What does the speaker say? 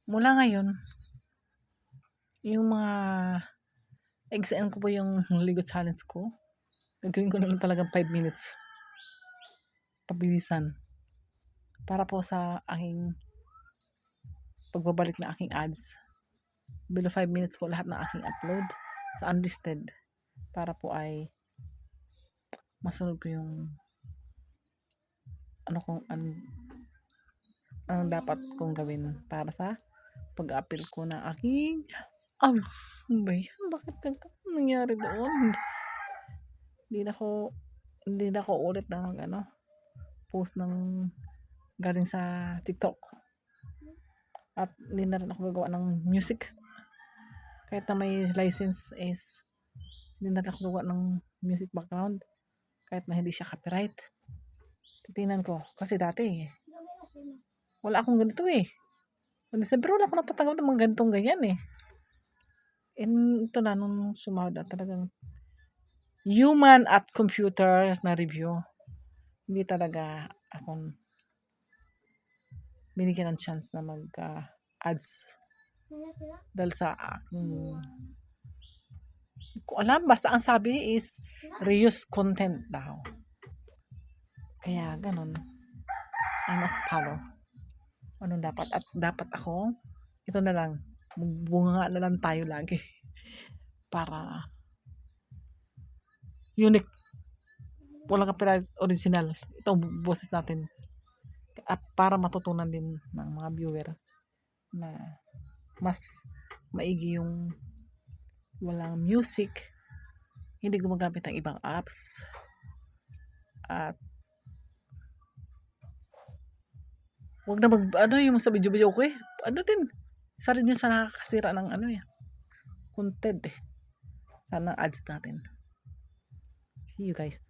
Mula ngayon, yung mga exam ko po yung Ligo challenge ko. Gagawin ko na lang talagang 5 minutes. Pabilisan. Para po sa aking pagbabalik na aking ads. Below 5 minutes po lahat ng aking upload sa unlisted. Para po ay masunod ko yung ano dapat kong gawin para sa pag-appeal ko ng aking ads. Ano ba yan? Bakit nangyari doon? Hindi na ako ulit na post ng galing sa TikTok. At hindi na rin ako gagawa ng music. Kahit na may license is hindi na rin ako gagawa ng music background. Kahit na hindi siya copyright. Titingnan ko. Kasi dati wala akong ganito eh. Siyempre wala akong natatanggap ng mga ganitong ganyan eh. And ito na nung sumahod na talagang human at computer na review. Hindi talaga akong binigyan ng chance na mag-ads. Dahil sa ko alam, basta ang sabi is reuse content daw. Kaya ganun. I must follow. Anong dapat? At dapat ako, ito na lang, magbunga na lang tayo lagi. Para unique. Walang copyright original. Ito boses natin. At para matutunan din ng mga viewer na mas maigi yung walang music, hindi gumagamit ng ibang apps, at wag na yung sa video ko din, isa rin yun sa nakakasira ng content sana ads natin. See you guys.